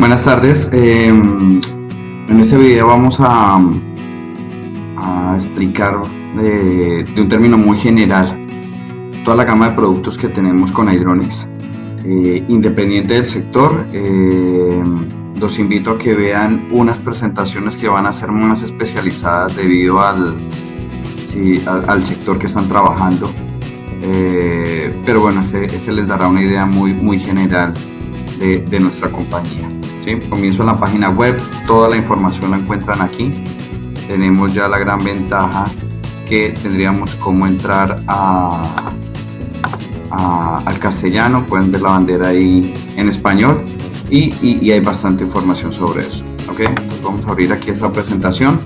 Buenas tardes. En este video vamos a explicar de un término muy general toda la gama de productos que tenemos con Hydronics. Independiente del sector, los invito a que vean unas presentaciones que van a ser más especializadas debido al sector que están trabajando. Pero bueno, este les dará una idea muy general de nuestra compañía. ¿Sí? Comienzo en la página web, toda la información la encuentran aquí. Tenemos ya la gran ventaja que tendríamos como entrar al castellano. Pueden ver la bandera ahí en español y hay bastante información sobre eso. ¿Okay? Entonces vamos a abrir aquí esta presentación.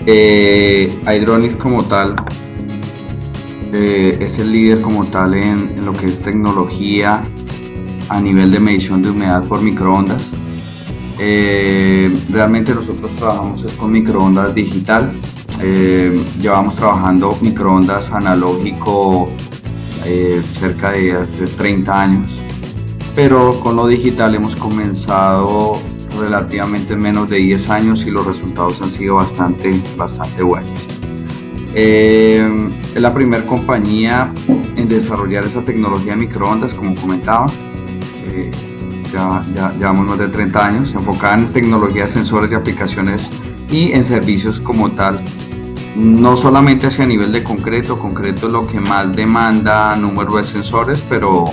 Hydronics como tal es el líder como tal en lo que es tecnología a nivel de medición de humedad por microondas. Realmente nosotros trabajamos con microondas digital. Llevamos trabajando microondas analógico cerca de hace 30 años, pero con lo digital hemos comenzado relativamente en menos de 10 años y los resultados han sido bastante buenos. Es la primera compañía en desarrollar esa tecnología de microondas, como comentaba. Ya llevamos más de 30 años enfocada en tecnología de sensores de aplicaciones y en servicios como tal, no solamente hacia nivel de concreto es lo que más demanda número de sensores, pero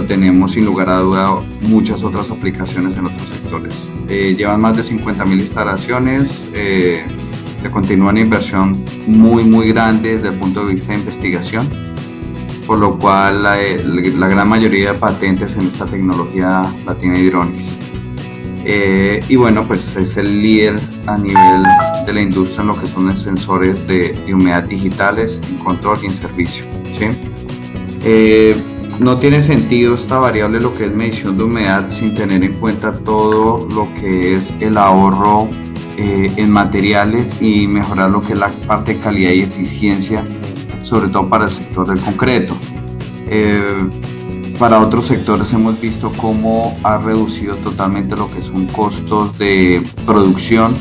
tenemos sin lugar a duda muchas otras aplicaciones en otros sectores. Llevan más de 50.000 instalaciones, se continúa una inversión muy grande desde el punto de vista de investigación, por lo cual la gran mayoría de patentes en esta tecnología la tiene Hydronics. Y bueno, pues es el líder a nivel de la industria en lo que son los sensores de humedad digitales, en control y en servicio. ¿Sí? No tiene sentido esta variable, lo que es medición de humedad, sin tener en cuenta todo lo que es el ahorro en materiales y mejorar lo que es la parte de calidad y eficiencia, sobre todo para el sector del concreto. Para otros sectores hemos visto cómo ha reducido totalmente lo que son costos de producción,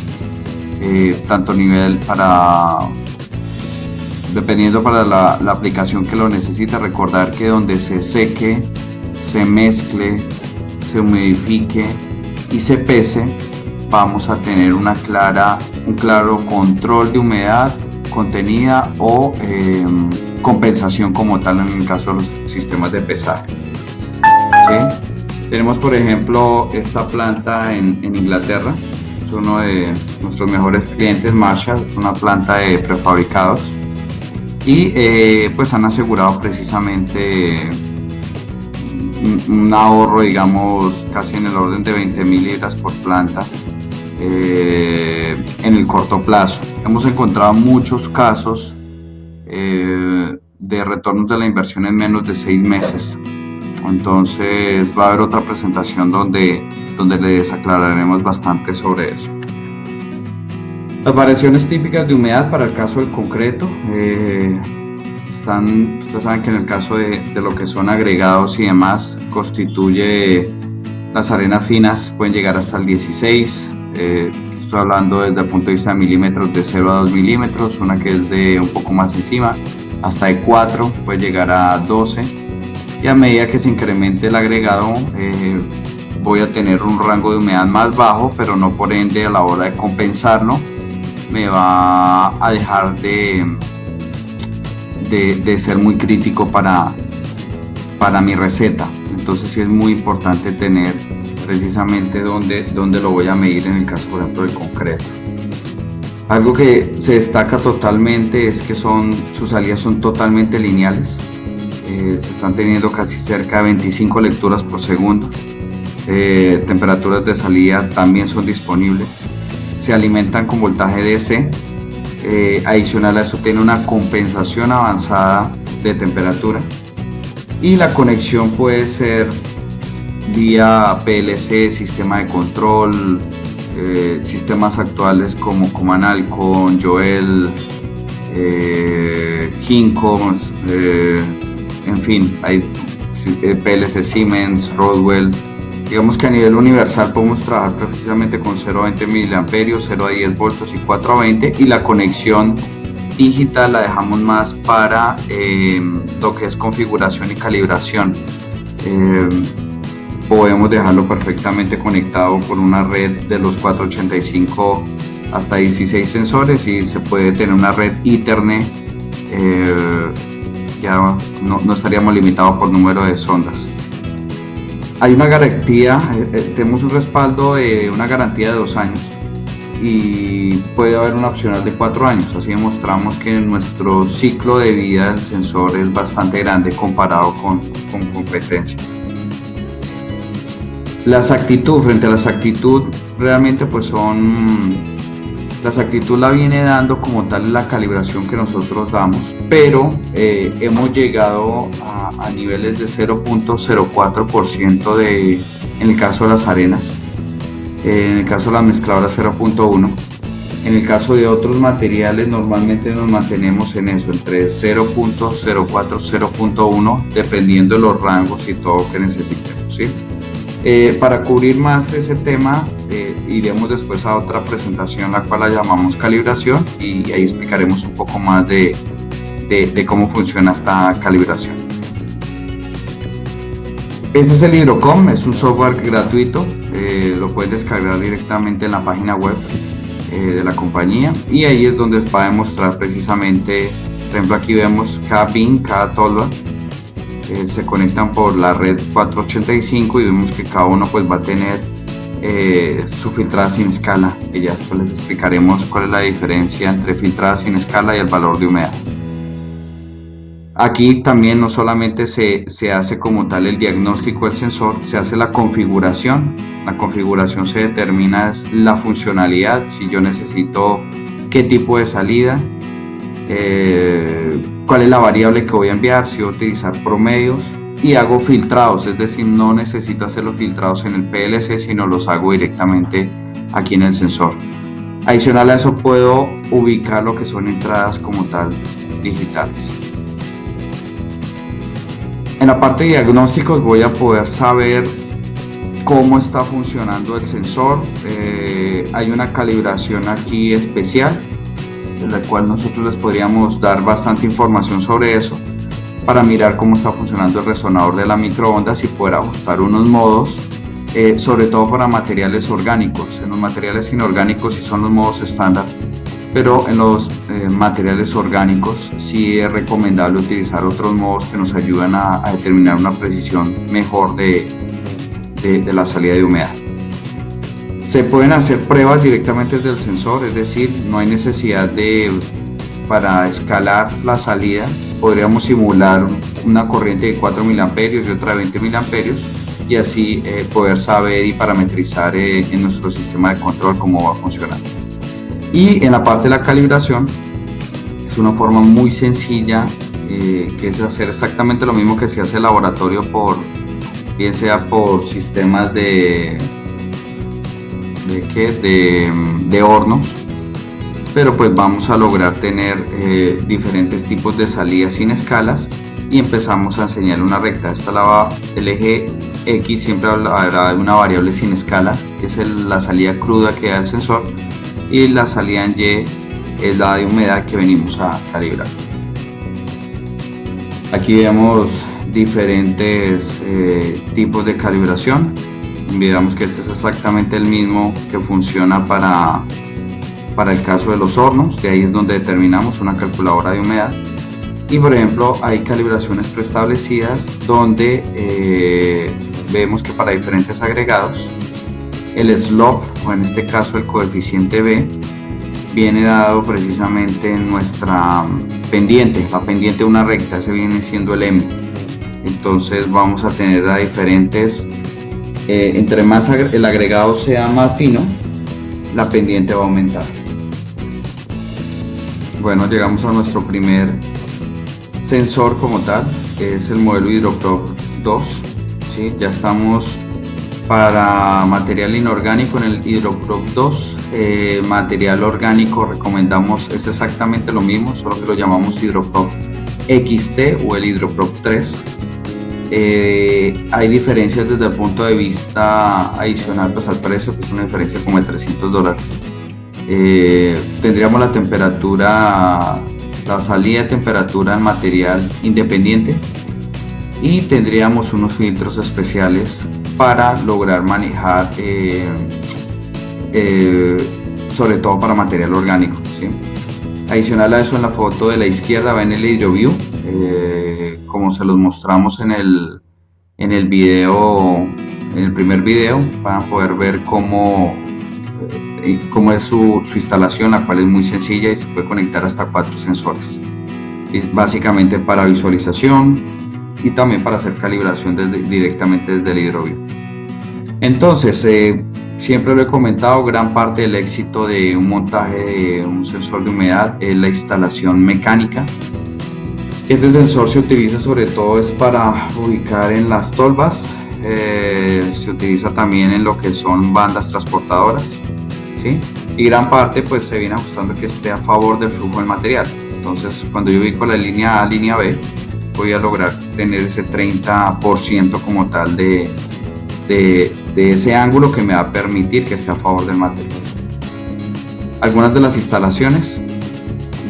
tanto a nivel dependiendo para la aplicación que lo necesita. Recordar que donde se seque, se mezcle, se humidifique y se pese, vamos a tener un claro control de humedad contenida o compensación como tal en el caso de los sistemas de pesaje. ¿Sí? Tenemos por ejemplo esta planta en Inglaterra, es uno de nuestros mejores clientes, Marshall, una planta de prefabricados, y pues han asegurado precisamente un ahorro, digamos, casi en el orden de 20.000 libras por planta en el corto plazo. Hemos encontrado muchos casos de retornos de la inversión en menos de 6 meses. Entonces va a haber otra presentación donde les aclararemos bastante sobre eso. Las variaciones típicas de humedad para el caso del concreto ustedes saben que en el caso de lo que son agregados y demás, constituye las arenas finas, pueden llegar hasta el 16. Estoy hablando desde el punto de vista de milímetros, de 0 a 2 milímetros, una que es de un poco más encima, hasta de 4, puede llegar a 12, y a medida que se incremente el agregado voy a tener un rango de humedad más bajo, pero no por ende a la hora de compensarlo me va a dejar de ser muy crítico para mi receta. Entonces sí es muy importante tener precisamente dónde lo voy a medir en el caso, por ejemplo, del concreto. Algo que se destaca totalmente es que sus salidas son totalmente lineales. Se están teniendo casi cerca de 25 lecturas por segundo. Temperaturas de salida también son disponibles. Se alimentan con voltaje DC. Adicional a eso tiene una compensación avanzada de temperatura. Y la conexión puede ser vía PLC, sistema de control, sistemas actuales como Analcon, Joel, Kinko, en fin, hay PLC Siemens, Rodwell, Digamos que a nivel universal podemos trabajar precisamente con 0 a 20 miliamperios, 0 a 10 voltios y 4 a 20, y la conexión digital la dejamos más para lo que es configuración y calibración. Podemos dejarlo perfectamente conectado con una red de los 485 hasta 16 sensores, y se puede tener una red Ethernet. Ya no estaríamos limitados por número de sondas. Hay una garantía, tenemos un respaldo de una garantía de 2 años, y puede haber una opcional de 4 años. Así demostramos que nuestro ciclo de vida del sensor es bastante grande comparado con competencias. La exactitud, frente a la exactitud, realmente pues la exactitud la viene dando como tal la calibración que nosotros damos, pero hemos llegado a niveles de 0.04% en el caso de las arenas, en el caso de las mezcladoras 0.1%, en el caso de otros materiales normalmente nos mantenemos en eso, entre 0.04, 0.1, dependiendo de los rangos y todo que necesitemos, ¿sí? Para cubrir más ese tema, iremos después a otra presentación, la cual la llamamos calibración, y ahí explicaremos un poco más de cómo funciona esta calibración. Este es el Hidrocom, es un software gratuito, lo puedes descargar directamente en la página web de la compañía, y ahí es donde va a demostrar precisamente. Por ejemplo, aquí vemos cada pin, cada tolva, se conectan por la red 485, y vemos que cada uno pues va a tener su filtrada sin escala, que ya después les explicaremos cuál es la diferencia entre filtrada sin escala y el valor de humedad. Aquí también no solamente se hace como tal el diagnóstico del sensor, se hace la configuración. La configuración se determina la funcionalidad, si yo necesito qué tipo de salida, cuál es la variable que voy a enviar, si voy a utilizar promedios, y hago filtrados, es decir, no necesito hacer los filtrados en el PLC, sino los hago directamente aquí en el sensor. Adicional a eso, puedo ubicar lo que son entradas como tal digitales. En la parte de diagnósticos voy a poder saber cómo está funcionando el sensor. Hay una calibración aquí especial, en la cual nosotros les podríamos dar bastante información sobre eso, para mirar cómo está funcionando el resonador de la microondas y poder ajustar unos modos, sobre todo para materiales orgánicos. En los materiales inorgánicos sí son los modos estándar, pero en los materiales orgánicos sí es recomendable utilizar otros modos que nos ayudan a determinar una precisión mejor de la salida de humedad. Se pueden hacer pruebas directamente desde el sensor, es decir, no hay necesidad para escalar la salida. Podríamos simular una corriente de 4 miliamperios y otra de 20 miliamperios, y así poder saber y parametrizar en nuestro sistema de control cómo va a funcionar. Y en la parte de la calibración es una forma muy sencilla, que es hacer exactamente lo mismo que se hace en laboratorio, bien sea por sistemas de hornos, pero pues vamos a lograr tener diferentes tipos de salidas sin escalas, y empezamos a enseñar una recta. El eje X siempre habrá una variable sin escala, que es la salida cruda que da el sensor, y la salida en Y es la de humedad que venimos a calibrar. Aquí vemos diferentes tipos de calibración. Miramos que este es exactamente el mismo que funciona para el caso de los hornos. De ahí es donde determinamos una calculadora de humedad, y por ejemplo hay calibraciones preestablecidas donde vemos que para diferentes agregados el slope, o en este caso el coeficiente B, viene dado precisamente en nuestra pendiente, la pendiente de una recta. Ese viene siendo el M. Entonces vamos a tener a diferentes, entre más el agregado sea más fino, la pendiente va a aumentar. Bueno, llegamos a nuestro primer sensor como tal, que es el modelo Hidroprobe 2. ¿Sí? Ya estamos para material inorgánico en el Hidroprobe 2. Material orgánico recomendamos, es exactamente lo mismo, solo que lo llamamos Hidroprobe XT o el Hidroprobe 3. Hay diferencias desde el punto de vista adicional pues, al precio, que es una diferencia como de $300. Tendríamos la temperatura, la salida de temperatura en material independiente, y tendríamos unos filtros especiales para lograr manejar, sobre todo para material orgánico, ¿sí? Adicional a eso, en la foto de la izquierda ven el HydroView, como se los mostramos en el video, en el primer video, para poder ver cómo es su instalación, la cual es muy sencilla y se puede conectar hasta 4 sensores. Es básicamente para visualización y también para hacer calibración directamente desde el HydroView. Entonces, siempre lo he comentado, gran parte del éxito de un montaje de un sensor de humedad es la instalación mecánica. Este sensor se utiliza sobre todo es para ubicar en las tolvas, se utiliza también en lo que son bandas transportadoras, ¿sí? Y gran parte pues se viene ajustando que esté a favor del flujo del material. Entonces, cuando yo ubico la línea A, línea B, voy a lograr tener ese 30% como tal de ese ángulo que me va a permitir que esté a favor del material. Algunas de las instalaciones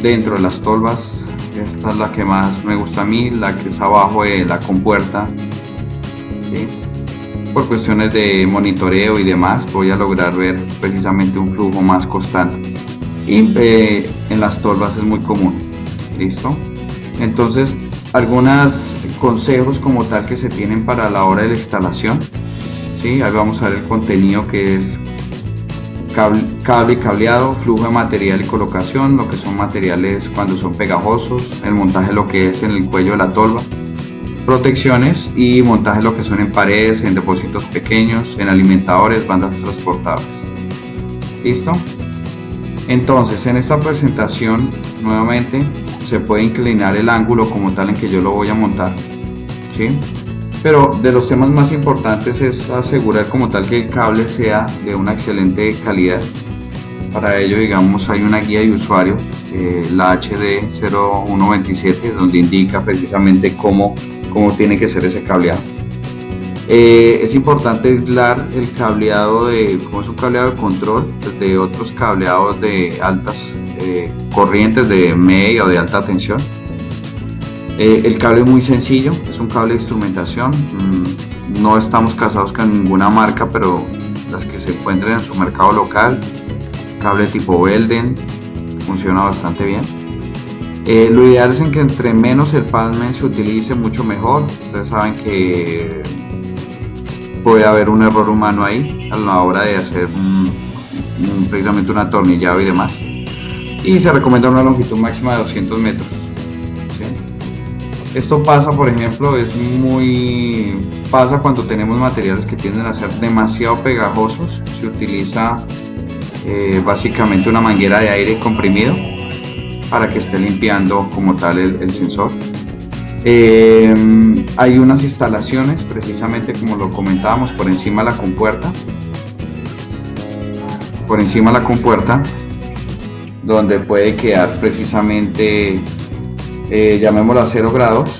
dentro de las tolvas, esta es la que más me gusta a mí, la que es abajo de la compuerta, ¿sí? Por cuestiones de monitoreo y demás voy a lograr ver precisamente un flujo más constante, y en las tolvas es muy común. ¿Listo? Entonces, algunos consejos como tal que se tienen para la hora de la instalación, ¿sí? Ahí vamos a ver el contenido, que es cable y cableado, flujo de material y colocación, lo que son materiales cuando son pegajosos, el montaje lo que es en el cuello de la tolva, protecciones y montaje lo que son en paredes, en depósitos pequeños, en alimentadores, bandas transportables. ¿Listo? Entonces, en esta presentación nuevamente se puede inclinar el ángulo como tal en que yo lo voy a montar, ¿sí? Pero de los temas más importantes es asegurar como tal que el cable sea de una excelente calidad. Para ello, digamos, hay una guía de usuario, la HD 0127, donde indica precisamente cómo tiene que ser ese cableado. Es importante aislar el cableado como es un cableado de control, de otros cableados de altas corrientes, de media o de alta tensión. El cable es muy sencillo, es un cable de instrumentación. No estamos casados con ninguna marca, pero las que se encuentren en su mercado local, cable tipo Belden, funciona bastante bien. Lo ideal es en que entre menos el palmen se utilice, mucho mejor. Ustedes saben que puede haber un error humano ahí a la hora de hacer precisamente un atornillado y demás. Y se recomienda una longitud máxima de 200 metros. Esto pasa, por ejemplo, pasa cuando tenemos materiales que tienden a ser demasiado pegajosos. Se utiliza básicamente una manguera de aire comprimido para que esté limpiando como tal el sensor. Hay unas instalaciones, precisamente como lo comentábamos, por encima de la compuerta, donde puede quedar precisamente, llamémoslo a 0 grados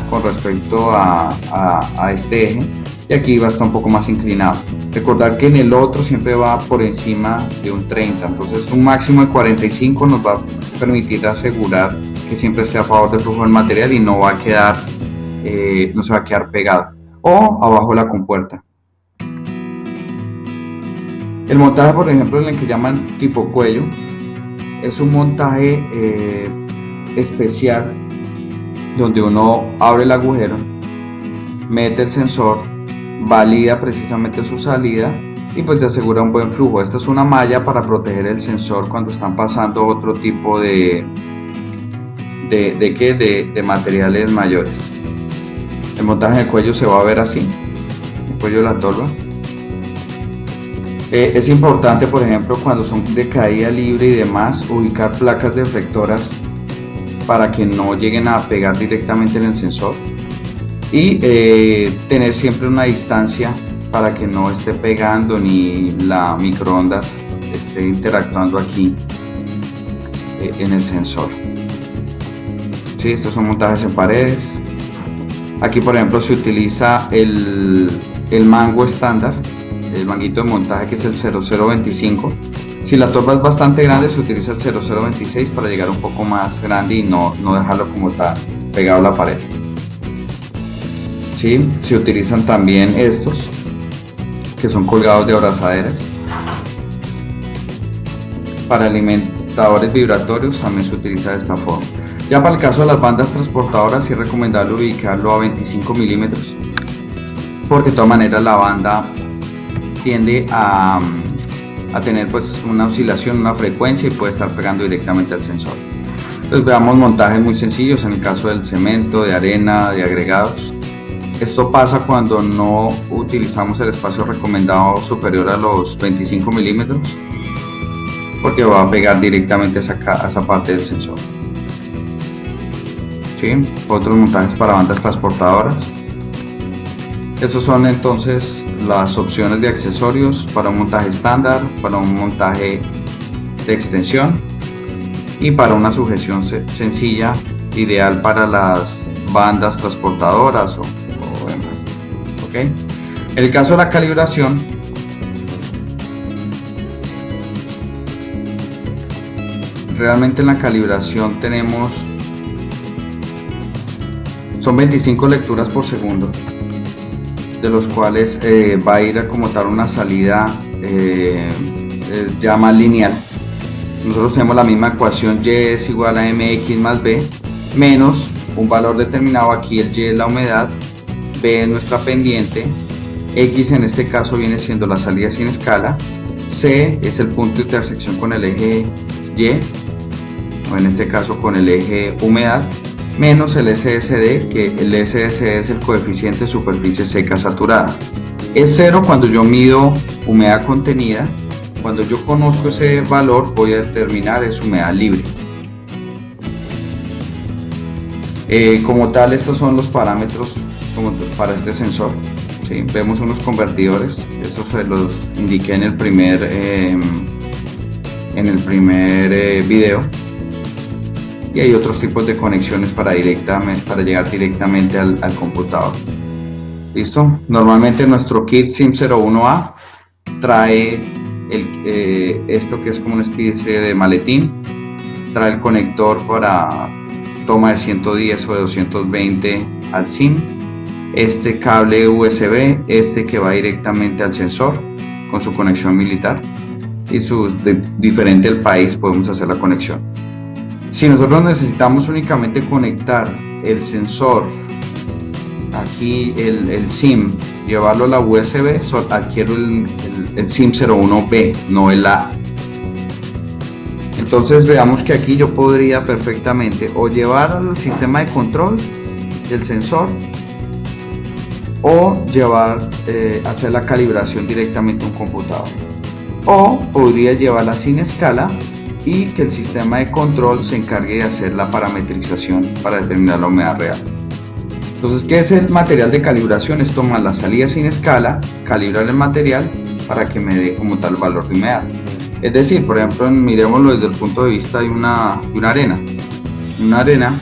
con respecto a este eje, y aquí va a estar un poco más inclinado. Recordar que en el otro siempre va por encima de un 30, entonces un máximo de 45 nos va a permitir asegurar que siempre esté a favor del flujo del material y no se va a quedar pegado, o abajo de la compuerta. El montaje, por ejemplo, en el que llaman tipo cuello, es un montaje especial donde uno abre el agujero, mete el sensor, valida precisamente su salida y pues se asegura un buen flujo. Esta es una malla para proteger el sensor cuando están pasando otro tipo de materiales mayores. El montaje del cuello se va a ver así, el cuello de la tolva. Es importante, por ejemplo, cuando son de caída libre y demás, ubicar placas deflectoras para que no lleguen a pegar directamente en el sensor, y tener siempre una distancia para que no esté pegando ni la microondas esté interactuando aquí en el sensor. Sí, estos son montajes en paredes. Aquí por ejemplo se utiliza el mango estándar, el manguito de montaje, que es el 0025. Si la torba es bastante grande se utiliza el 0026 para llegar un poco más grande y no dejarlo como está pegado a la pared. ¿Sí? Se utilizan también estos que son colgados de abrazaderas. Para alimentadores vibratorios también se utiliza de esta forma. Ya para el caso de las bandas transportadoras sí es recomendable ubicarlo a 25 milímetros, porque de todas maneras la banda tiende a tener pues una oscilación, una frecuencia, y puede estar pegando directamente al sensor. Entonces veamos montajes muy sencillos en el caso del cemento, de arena, de agregados. Esto pasa cuando no utilizamos el espacio recomendado superior a los 25 milímetros, porque va a pegar directamente a esa parte del sensor. ¿Sí? Otros montajes para bandas transportadoras. Estos son entonces las opciones de accesorios para un montaje estándar, para un montaje de extensión y para una sujeción sencilla, ideal para las bandas transportadoras o demás. ¿Okay? En el caso de la calibración, realmente en la calibración son 25 lecturas por segundo, de los cuales va a ir a como tal una salida ya más lineal. Nosotros tenemos la misma ecuación: y es igual a mx más b, menos un valor determinado. Aquí el y es la humedad, b es nuestra pendiente, x en este caso viene siendo la salida sin escala, c es el punto de intersección con el eje y, o en este caso con el eje humedad, menos el SSD, que el SSD es el coeficiente de superficie seca saturada. Es 0 cuando yo mido humedad contenida. Cuando yo conozco ese valor voy a determinar es humedad libre. Como tal, estos son los parámetros para este sensor. ¿Sí? Vemos unos convertidores, estos se los indiqué en el primer video. Y hay otros tipos de conexiones para llegar directamente al computador. ¿Listo? Normalmente nuestro kit SIM01A trae esto que es como una especie de maletín. Trae el conector para toma de 110 o de 220 al SIM, este cable USB, que va directamente al sensor con su conexión militar, y diferente al país podemos hacer la conexión. Si nosotros necesitamos únicamente conectar el sensor, aquí el SIM, llevarlo a la USB, adquiero el SIM01B, no el A. Entonces veamos que aquí yo podría perfectamente o llevar al sistema de control del sensor, o hacer la calibración directamente a un computador, o podría llevarla sin escala y que el sistema de control se encargue de hacer la parametrización para determinar la humedad real. Entonces, ¿qué es el material de calibración? Es tomar la salida sin escala, calibrar el material para que me dé como tal valor de humedad. Es decir, por ejemplo, miremoslo desde el punto de vista de una arena. Una arena,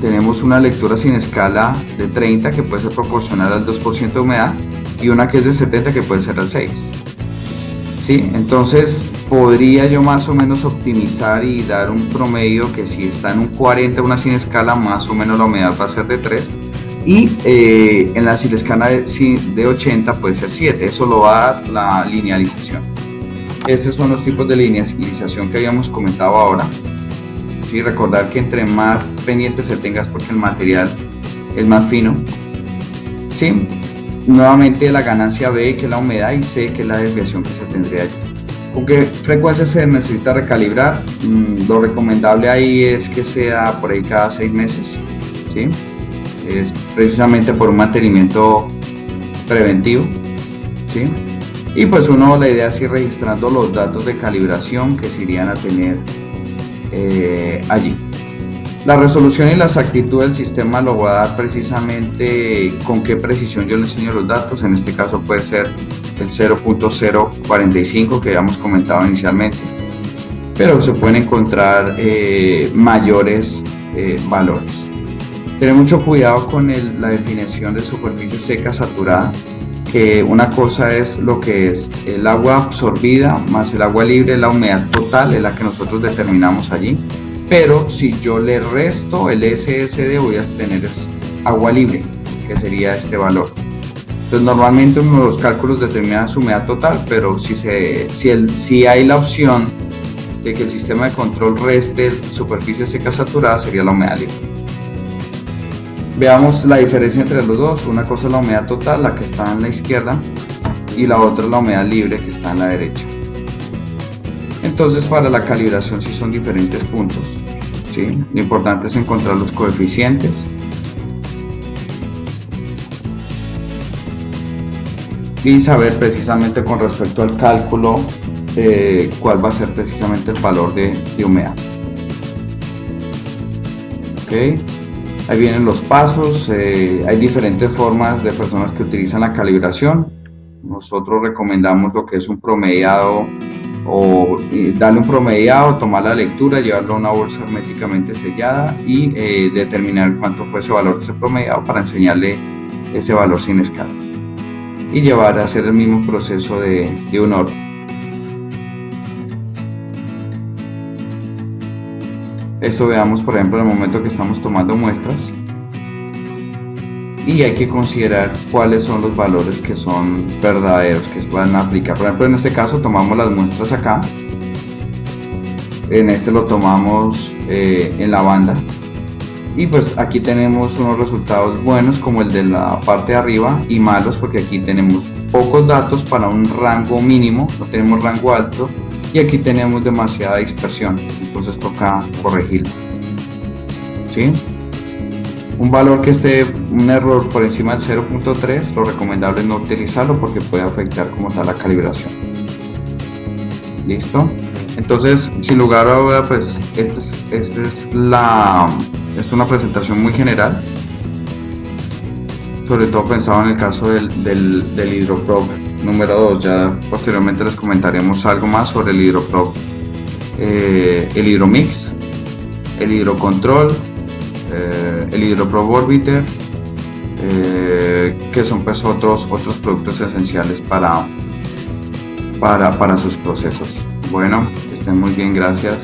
tenemos una lectura sin escala de 30 que puede ser proporcional al 2% de humedad, y una que es de 70 que puede ser al 6%. ¿Sí? Entonces podría yo más o menos optimizar y dar un promedio que si está en un 40 una sin escala, más o menos la humedad va a ser de 3, y en la sin escala de 80 puede ser 7. Eso lo va a dar la linealización. Esos son los tipos de linealización que habíamos comentado ahora. ¿Sí? Recordar que entre más pendientes se tengas, porque el material es más fino. ¿Sí? Nuevamente la ganancia B, que es la humedad, y C, que es la desviación que se tendría allí. ¿Con qué frecuencia se necesita recalibrar? Lo recomendable ahí es que sea por ahí cada 6 meses. ¿Sí? Es precisamente por un mantenimiento preventivo. ¿Sí? Y pues la idea es ir registrando los datos de calibración que se irían a tener allí. La resolución y la exactitud del sistema lo va a dar precisamente con qué precisión yo le enseño los datos. En este caso puede ser el 0.045 que habíamos comentado inicialmente, pero se pueden encontrar mayores valores. Tener mucho cuidado con la definición de superficie seca saturada, que una cosa es lo que es el agua absorbida más el agua libre, la humedad total es la que nosotros determinamos allí, pero si yo le resto el SSD voy a tener agua libre, que sería este valor. Entonces normalmente uno de los cálculos determina su humedad total, pero si hay la opción de que el sistema de control reste superficie seca saturada, sería la humedad libre. Veamos la diferencia entre los dos. Una cosa es la humedad total, la que está en la izquierda, y la otra es la humedad libre, que está en la derecha. Entonces para la calibración sí son diferentes puntos, ¿sí? Lo importante es encontrar los coeficientes. Y saber precisamente con respecto al cálculo cuál va a ser precisamente el valor de humedad. ¿Ok? Ahí vienen los pasos, hay diferentes formas de personas que utilizan la calibración. Nosotros recomendamos lo que es un promediado, o darle un promediado, tomar la lectura, llevarlo a una bolsa herméticamente sellada y determinar cuánto fue ese valor de ese promediado para enseñarle ese valor sin escala. Y llevar a hacer el mismo proceso de un orden. Esto veamos, por ejemplo, en el momento que estamos tomando muestras, y hay que considerar cuáles son los valores que son verdaderos, que van a aplicar. Por ejemplo, en este caso tomamos las muestras acá, en este lo tomamos en la banda, y pues aquí tenemos unos resultados buenos como el de la parte de arriba, y malos porque aquí tenemos pocos datos para un rango mínimo, no tenemos rango alto, y aquí tenemos demasiada dispersión, entonces toca corregirlo, ¿sí? Un valor que esté un error por encima del 0.3, lo recomendable es no utilizarlo porque puede afectar como tal la calibración. ¿Listo? Entonces, sin lugar a duda, pues esta es una presentación muy general, sobre todo pensado en el caso del HydroProbe número 2. Ya posteriormente les comentaremos algo más sobre el HydroProbe, el HydroMix, el HydroControl, el HydroProbe Orbiter, que son pues otros productos esenciales para sus procesos. Bueno, que estén muy bien, gracias.